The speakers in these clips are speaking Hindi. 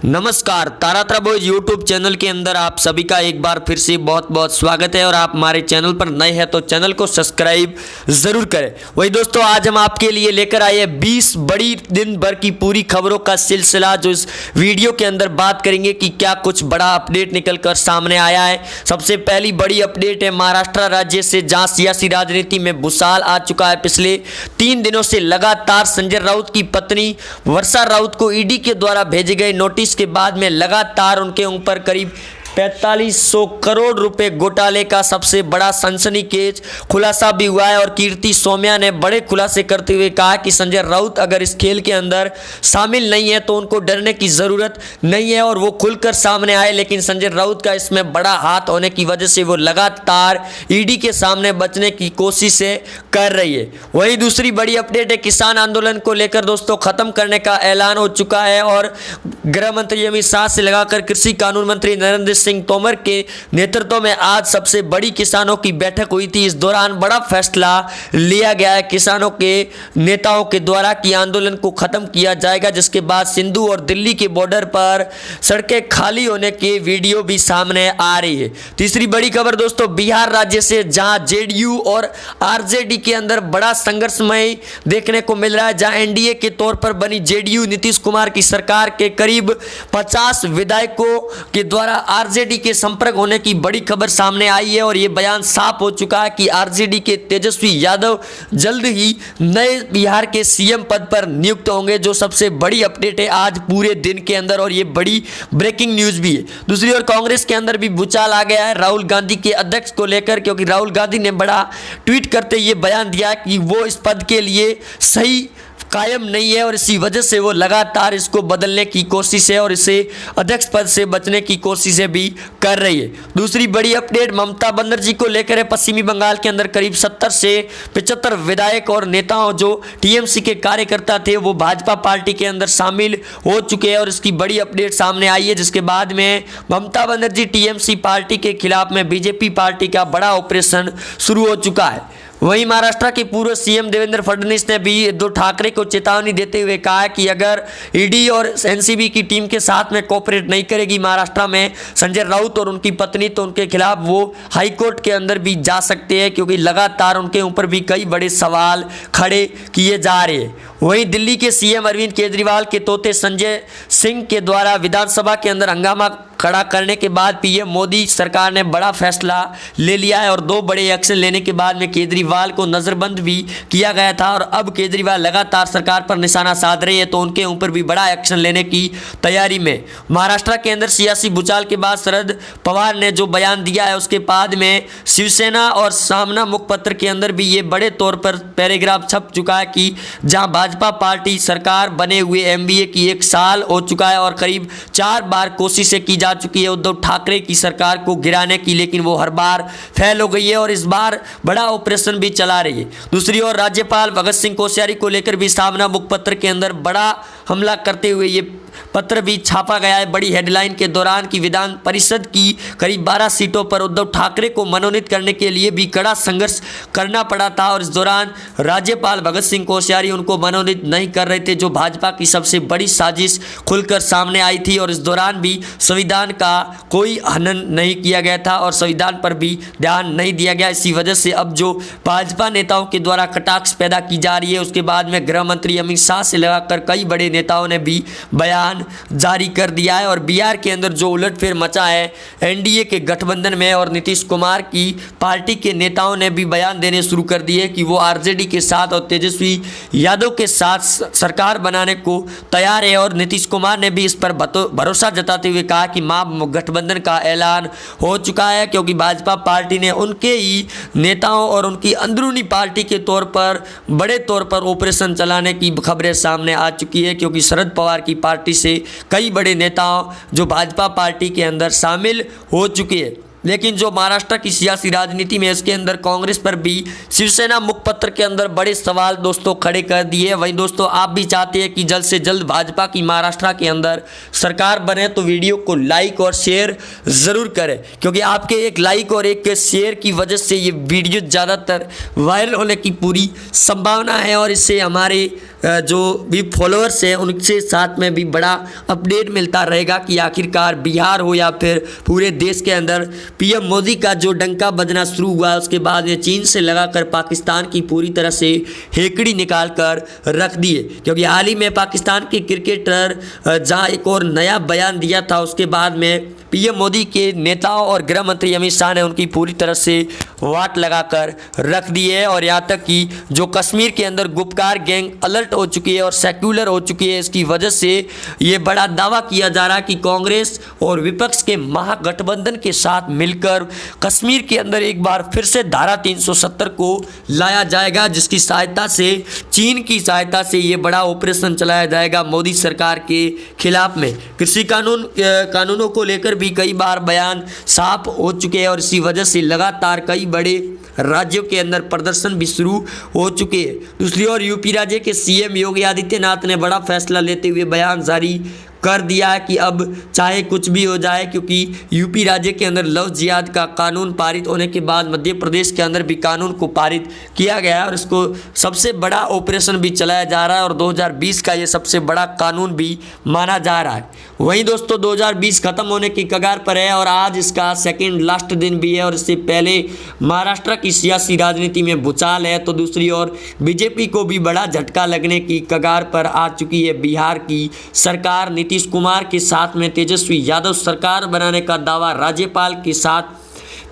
नमस्कार, तारातरा बॉयज यूट्यूब चैनल के अंदर आप सभी का एक बार फिर से बहुत बहुत स्वागत है। और आप हमारे चैनल पर नए हैं तो चैनल को सब्सक्राइब ज़रूर करें। वही दोस्तों, आज हम आपके लिए लेकर आए हैं 20 बड़ी दिन भर की पूरी खबरों का सिलसिला, जो इस वीडियो के अंदर बात करेंगे कि क्या कुछ बड़ा अपडेट निकल कर सामने आया है। सबसे पहली बड़ी अपडेट है महाराष्ट्र राज्य से, जहाँ सियासी राजनीति में भूसाल आ चुका है। पिछले 3 दिनों से लगातार संजय राउत की पत्नी वर्षा राउत को ईडी के द्वारा भेजे गए नोटिस के बाद में लगातार उनके ऊपर करीब 4500 करोड़ रुपए घोटाले का सबसे बड़ा सनसनीखेज खुलासा भी हुआ है। और कीर्ति सोमया ने बड़े खुलासे करते हुए कहा कि संजय राउत अगर इस खेल के अंदर शामिल नहीं है तो उनको डरने की ज़रूरत नहीं है, और वो खुलकर सामने आए। लेकिन संजय राउत का इसमें बड़ा हाथ होने की वजह से वो लगातार ईडी के सामने बचने की कोशिश कर रही है। वहीं दूसरी बड़ी अपडेट है, किसान आंदोलन को लेकर दोस्तों ख़त्म करने का ऐलान हो चुका है। और गृह मंत्री अमित शाह से लगाकर कृषि कानून मंत्री नरेंद्र सिंह तोमर के नेतृत्व में आज सबसे बड़ी किसानों की बैठक हुई थी। इस दौरान बड़ा फैसला लिया गया है किसानों के नेताओं के द्वारा कि आंदोलन को खत्म किया जाएगा, जिसके बाद सिंधु और दिल्ली के बॉर्डर पर सड़कें खाली होने के वीडियो भी सामने आ रही है। तीसरी बड़ी खबर दोस्तों, बिहार राज्य से, जहां जेडीयू और आरजेडी के अंदर बड़ा संघर्षमय देखने को मिल रहा है। जहां एनडीए के तौर पर बनी जेडीयू नीतीश कुमार की सरकार के करीब 50 विधायकों के द्वारा आरजेडी के संपर्क होने की बड़ी खबर सामने आई है। और यह बयान साफ हो चुका है कि आरजेडी के तेजस्वी यादव जल्द ही नए बिहार के सीएम पद पर नियुक्त होंगे, जो सबसे बड़ी अपडेट है आज पूरे दिन के अंदर। और यह बड़ी ब्रेकिंग न्यूज भी है। दूसरी ओर कांग्रेस के अंदर भी भूचाल आ गया है राहुल गांधी के अध्यक्ष को लेकर, क्योंकि राहुल गांधी ने बड़ा ट्वीट करते ये बयान दिया कि वो इस पद के लिए सही कायम नहीं है, और इसी वजह से वो लगातार इसको बदलने की कोशिश है और इसे अध्यक्ष पद से बचने की कोशिशें भी कर रही है। दूसरी बड़ी अपडेट ममता बनर्जी को लेकर है। पश्चिमी बंगाल के अंदर करीब 70 से 75 विधायक और नेताओं जो टीएमसी के कार्यकर्ता थे वो भाजपा पार्टी के अंदर शामिल हो चुके हैं, और इसकी बड़ी अपडेट सामने आई है, जिसके बाद में ममता बनर्जी टीएमसी पार्टी के खिलाफ में बीजेपी पार्टी का बड़ा ऑपरेशन शुरू हो चुका है। वहीं महाराष्ट्र के पूर्व सीएम देवेंद्र फडणवीस ने भी उद्धव ठाकरे को चेतावनी देते हुए कहा कि अगर ईडी और एनसीबी की टीम के साथ में कोऑपरेट नहीं करेगी महाराष्ट्र में संजय राउत और उनकी पत्नी, तो उनके खिलाफ वो हाईकोर्ट के अंदर भी जा सकते हैं, क्योंकि लगातार उनके ऊपर भी कई बड़े सवाल खड़े किए जा रहे हैं। वहीं दिल्ली के सीएम अरविंद केजरीवाल के तोते संजय सिंह के द्वारा विधानसभा के अंदर हंगामा खड़ा करने के बाद पीएम मोदी सरकार ने बड़ा फैसला ले लिया है, और 2 बड़े एक्शन लेने के बाद में केजरीवाल को नज़रबंद भी किया गया था। और अब केजरीवाल लगातार सरकार पर निशाना साध रहे हैं, तो उनके ऊपर भी बड़ा एक्शन लेने की तैयारी में। महाराष्ट्र के अंदर सियासी भूचाल के बाद शरद पवार ने जो बयान दिया है, उसके बाद में शिवसेना और सामना मुखपत्र के अंदर भी ये बड़े तौर पर पैराग्राफ छप चुका है कि जहाँ भाजपा पार्टी सरकार बने हुए एमबीए की 1 साल हो चुका है और करीब 4 बार कोशिशें की जा चुकी है उद्धव ठाकरे की सरकार को गिराने की, लेकिन वो हर बार फेल हो गई है और इस बार बड़ा ऑपरेशन भी चला रही है। दूसरी ओर राज्यपाल भगत सिंह कोश्यारी को लेकर भी सामना मुखपत्र के अंदर बड़ा हमला करते हुए ये पत्र भी छापा गया है बड़ी हेडलाइन के दौरान कि विधान परिषद की करीब 12 सीटों पर उद्धव ठाकरे को मनोनीत करने के लिए भी कड़ा संघर्ष करना पड़ा था, और इस दौरान राज्यपाल भगत सिंह कोश्यारी उनको मनोनीत नहीं कर रहे थे, जो भाजपा की सबसे बड़ी साजिश खुलकर सामने आई थी। और इस दौरान भी संविधान का कोई हनन नहीं किया गया था और संविधान पर भी ध्यान नहीं दिया गया। इसी वजह से अब जो भाजपा नेताओं के द्वारा कटाक्ष पैदा की जा रही है, उसके बाद में गृह मंत्री अमित शाह से लगाकर कई बड़े नेताओं ने भी बयान जारी कर दिया है। और बिहार के अंदर जो उलटफेर मचा है एनडीए के गठबंधन में, और नीतीश कुमार की पार्टी के नेताओं ने भी बयान देने शुरू कर दिए कि वो आरजेडी के साथ और तेजस्वी यादव के साथ सरकार बनाने को तैयार है। और नीतीश कुमार ने भी इस पर भरोसा जताते हुए कहा कि महागठबंधन का ऐलान हो चुका है, क्योंकि भाजपा पार्टी ने उनके ही नेताओं और उनकी अंदरूनी पार्टी के तौर पर बड़े तौर पर ऑपरेशन चलाने की खबरें सामने आ चुकी है, क्योंकि शरद पवार की पार्टी से कई बड़े नेताओं जो भाजपा पार्टी के अंदर शामिल हो चुके हैं। लेकिन जो महाराष्ट्र की सियासी राजनीति में इसके अंदर कांग्रेस पर भी शिवसेना मुखपत्र के अंदर बड़े सवाल दोस्तों खड़े कर दिए। वहीं दोस्तों आप भी चाहते हैं कि जल्द से जल्द भाजपा की महाराष्ट्र के अंदर सरकार बने तो वीडियो को लाइक और शेयर ज़रूर करें, क्योंकि आपके एक लाइक और एक शेयर की वजह से ये वीडियो ज़्यादातर वायरल होने की पूरी संभावना है और इससे हमारे जो भी फॉलोअर्स हैं उनसे साथ में भी बड़ा अपडेट मिलता रहेगा कि आखिरकार बिहार हो या फिर पूरे देश के अंदर पीएम मोदी का जो डंका बजना शुरू हुआ उसके बाद ये चीन से लगाकर पाकिस्तान की पूरी तरह से हेकड़ी निकाल कर रख दिए। क्योंकि हाल ही में पाकिस्तान के क्रिकेटर जहां एक और नया बयान दिया था, उसके बाद में पीएम मोदी के नेताओं और गृह मंत्री अमित शाह ने उनकी पूरी तरह से वाट लगाकर रख दी है। और यहाँ तक कि जो कश्मीर के अंदर गुपकार गैंग अलर्ट हो चुकी है और सेक्युलर हो चुकी है, इसकी वजह से ये बड़ा दावा किया जा रहा है कि कांग्रेस और विपक्ष के महागठबंधन के साथ मिलकर कश्मीर के अंदर एक बार फिर से धारा 370 को लाया जाएगा, जिसकी सहायता से चीन की सहायता से ये बड़ा ऑपरेशन चलाया जाएगा मोदी सरकार के खिलाफ में। कृषि कानूनों को लेकर भी कई बार बयान साफ हो चुके हैं और इसी वजह से लगातार कई बड़े राज्यों के अंदर प्रदर्शन भी शुरू हो चुके हैं। दूसरी ओर यूपी राज्य के सीएम योगी आदित्यनाथ ने बड़ा फैसला लेते हुए बयान जारी कर दिया है कि अब चाहे कुछ भी हो जाए, क्योंकि यूपी राज्य के अंदर लव जिहाद का कानून पारित होने के बाद मध्य प्रदेश के अंदर भी कानून को पारित किया गया है और इसको सबसे बड़ा ऑपरेशन भी चलाया जा रहा है और 2020 का ये सबसे बड़ा कानून भी माना जा रहा है। वहीं दोस्तों 2020 खत्म होने की कगार पर है और आज इसका सेकेंड लास्ट दिन भी है और इससे पहले महाराष्ट्र की सियासी राजनीति में भूचाल है, तो दूसरी ओर बीजेपी को भी बड़ा झटका लगने की कगार पर आ चुकी है बिहार की सरकार। नीतीश कुमार के साथ में तेजस्वी यादव सरकार बनाने का दावा राज्यपाल के साथ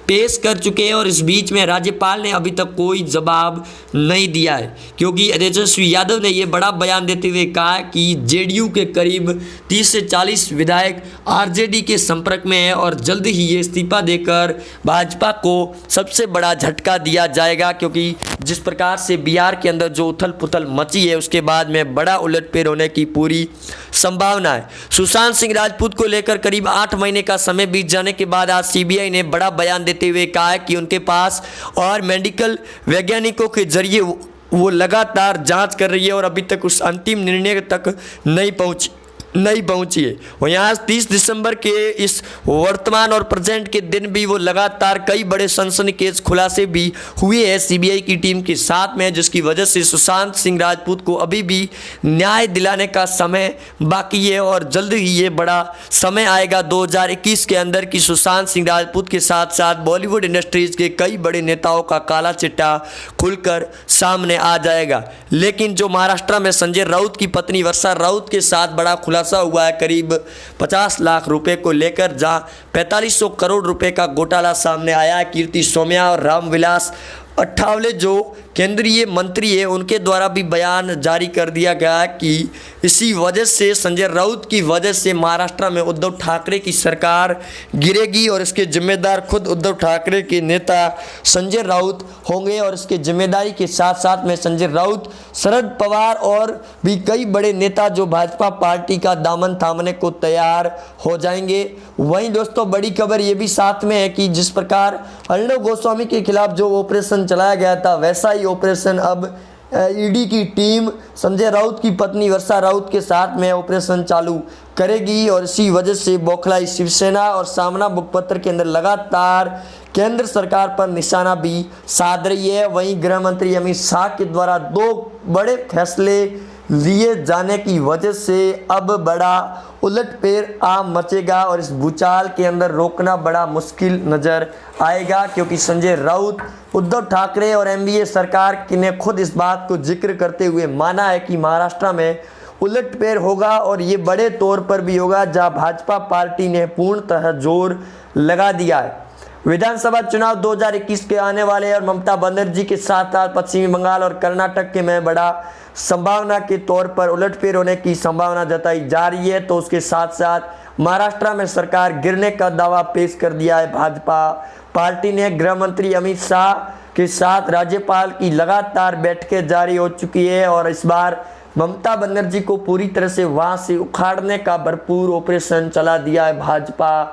पेश कर चुके हैं और इस बीच में राज्यपाल ने अभी तक कोई जवाब नहीं दिया है, क्योंकि तेजस्वी यादव ने ये बड़ा बयान देते हुए कहा कि जेडीयू के करीब 30 से 40 विधायक आरजेडी के संपर्क में है और जल्द ही ये इस्तीफा देकर भाजपा को सबसे बड़ा झटका दिया जाएगा। क्योंकि जिस प्रकार से बिहार के अंदर जो उथल पुथल मची है उसके बाद में बड़ा उलटफेर होने की पूरी संभावना है। सुशांत सिंह राजपूत को लेकर करीब 8 महीने का समय बीत जाने के बाद आज सीबीआई ने बड़ा बयान देते हुए कहा है कि उनके पास और मेडिकल वैज्ञानिकों के जरिए वो लगातार जांच कर रही है और अभी तक उस अंतिम निर्णय तक नहीं पहुंची है। और यहाँ 30 दिसंबर के इस वर्तमान और प्रेजेंट के दिन भी वो लगातार कई बड़े सनसनीखेज खुलासे भी हुए हैं सीबीआई की टीम के साथ में, जिसकी वजह से सुशांत सिंह राजपूत को अभी भी न्याय दिलाने का समय बाकी है और जल्द ही ये बड़ा समय आएगा 2021 के अंदर कि सुशांत सिंह राजपूत के साथ साथ बॉलीवुड इंडस्ट्रीज के कई बड़े नेताओं का काला चिट्ठा खुलकर सामने आ जाएगा। लेकिन जो महाराष्ट्र में संजय राउत की पत्नी वर्षा राउत के साथ बड़ा खुलासा हुआ है करीब 50 लाख रुपए को लेकर, जहां 4500 करोड़ रुपए का घोटाला सामने आया है। कीर्ति सोमैया और रामविलास अठावले जो केंद्रीय मंत्री है उनके द्वारा भी बयान जारी कर दिया गया कि इसी वजह से संजय राउत की वजह से महाराष्ट्र में उद्धव ठाकरे की सरकार गिरेगी और इसके जिम्मेदार खुद उद्धव ठाकरे के नेता संजय राउत होंगे और इसके जिम्मेदारी के साथ साथ में संजय राउत, शरद पवार और भी कई बड़े नेता जो भाजपा पार्टी का दामन थामने को तैयार हो जाएंगे। वहीं दोस्तों बड़ी खबर ये भी साथ में है कि जिस प्रकार अर्णव गोस्वामी के खिलाफ जो ऑपरेशन चलाया गया था वैसा ही ऑपरेशन अब ईडी की टीम संजय राउत की पत्नी वर्षा राउत के साथ में ऑपरेशन चालू करेगी और इसी वजह से बौखलाई शिवसेना और सामना मुखपत्र के अंदर लगातार केंद्र सरकार पर निशाना भी साध रही है। वहीं गृह मंत्री अमित शाह के द्वारा 2 बड़े फैसले लिए जाने की वजह से अब बड़ा उलटफेर मचेगा और इस भूचाल के अंदर रोकना बड़ा मुश्किल नजर आएगा, क्योंकि संजय राउत, उद्धव ठाकरे और एनडीए सरकार ने खुद इस बात को जिक्र करते हुए माना है कि महाराष्ट्र में उलटफेर होगा और ये बड़े तौर पर भी होगा, जहां भाजपा पार्टी ने पूर्णतः जोर लगा दिया है। विधानसभा चुनाव 2021 के आने वाले और ममता बनर्जी के साथ साथ पश्चिमी बंगाल और कर्नाटक के में बड़ा संभावना के तौर पर उलटफेर होने की संभावना जताई जा रही है, तो उसके साथ साथ महाराष्ट्र में सरकार गिरने का दावा पेश कर दिया है भाजपा पार्टी ने। गृह मंत्री अमित शाह के साथ राज्यपाल की लगातार बैठकें जारी हो चुकी है और इस बार ममता बनर्जी को पूरी तरह से वहां से उखाड़ने का भरपूर ऑपरेशन चला दिया है भाजपा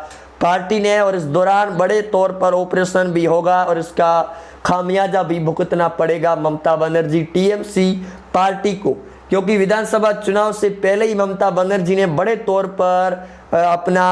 पार्टी ने, और इस दौरान बड़े तौर पर ऑपरेशन भी होगा और इसका खामियाजा भी भुगतना पड़ेगा ममता बनर्जी टीएमसी पार्टी को, क्योंकि विधानसभा चुनाव से पहले ही ममता बनर्जी ने बड़े तौर पर अपना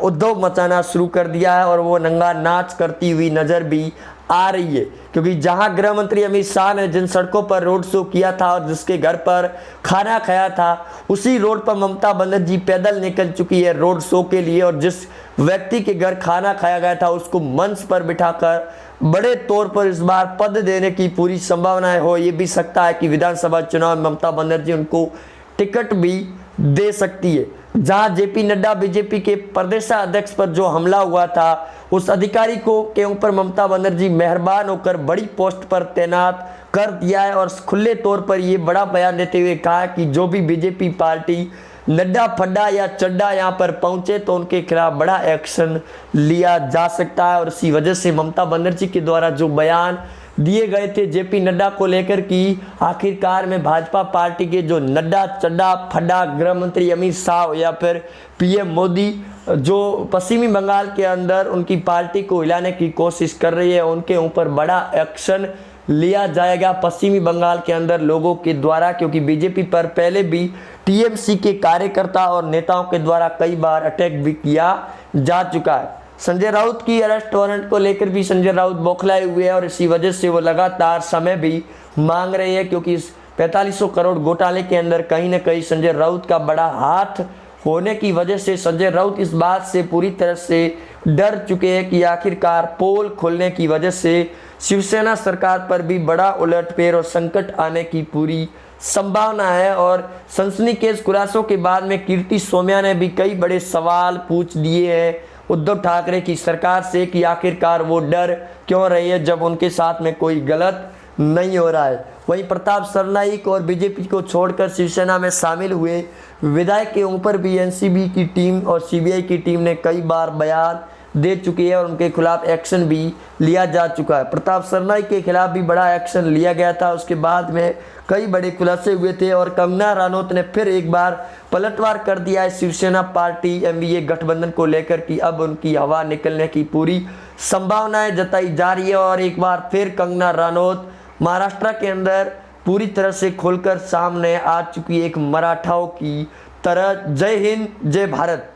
उद्योग मचाना शुरू कर दिया है और वो नंगा नाच करती हुई नजर भी आ रही है। क्योंकि जहां गृह मंत्री अमित शाह ने जिन सड़कों पर रोड शो किया था और जिसके घर पर खाना खाया था, उसी रोड पर ममता बनर्जी पैदल निकल चुकी है रोड शो के लिए, और जिस व्यक्ति के घर खाना खाया गया था उसको मंच पर बिठाकर बड़े तौर पर इस बार पद देने की पूरी संभावनाएं हो। ये भी सकता है कि विधानसभा चुनाव में ममता बनर्जी उनको टिकट भी दे सकती है। जहां जेपी नड्डा बीजेपी के प्रदेशाध्यक्ष पर जो हमला हुआ था, उस अधिकारी को के ऊपर ममता बनर्जी मेहरबान होकर बड़ी पोस्ट पर तैनात कर दिया है और खुले तौर पर ये बड़ा बयान देते हुए कहा कि जो भी बीजेपी पार्टी नड्डा फड्डा या चड्डा यहाँ पर पहुंचे तो उनके खिलाफ बड़ा एक्शन लिया जा सकता है। और इसी वजह से ममता बनर्जी के द्वारा जो बयान दिए गए थे जेपी नड्डा को लेकर कि आखिरकार में भाजपा पार्टी के जो नड्डा चड्डा फड्डा गृह मंत्री अमित शाह या फिर पीएम मोदी जो पश्चिमी बंगाल के अंदर उनकी पार्टी को हिलाने की कोशिश कर रही है, उनके ऊपर बड़ा एक्शन लिया जाएगा पश्चिमी बंगाल के अंदर लोगों के द्वारा। क्योंकि बीजेपी पर पहले भी टीएमसी के कार्यकर्ता और नेताओं के द्वारा कई बार अटैक भी किया जा चुका है। संजय राउत की अरेस्ट वारंट को लेकर भी संजय राउत बौखलाए हुए हैं और इसी वजह से वो लगातार समय भी मांग रहे हैं, क्योंकि इस 4500 करोड़ घोटाले के अंदर कहीं ना कहीं संजय राउत का बड़ा हाथ होने की वजह से संजय राउत इस बात से पूरी तरह से डर चुके हैं कि आखिरकार पोल खोलने की वजह से शिवसेना सरकार पर भी बड़ा उलटफेर और संकट आने की पूरी संभावना है। और सनसनीखेज खुलासों के बाद में कीर्ति सोमया ने भी कई बड़े सवाल पूछ दिए हैं उद्धव ठाकरे की सरकार से कि आखिरकार वो डर क्यों रही है जब उनके साथ में कोई गलत नहीं हो रहा है। वहीं प्रताप सरनाईक और बीजेपी को छोड़कर शिवसेना में शामिल हुए विधायक के ऊपर भी एनसीबी की टीम और सीबीआई की टीम ने कई बार बयान दे चुकी है और उनके खिलाफ एक्शन भी लिया जा चुका है। प्रताप सरनाईक के खिलाफ भी बड़ा एक्शन लिया गया था, उसके बाद में कई बड़े खुलासे हुए थे और कंगना रनौत ने फिर एक बार पलटवार कर दिया है शिवसेना पार्टी एनडीए गठबंधन को लेकर कि अब उनकी हवा निकलने की पूरी संभावनाएं जताई जा रही है। और एक बार फिर कंगना रनौत महाराष्ट्र के अंदर पूरी तरह से खुलकर सामने आ चुकी है एक मराठाओं की तरह। जय हिंद, जय भारत।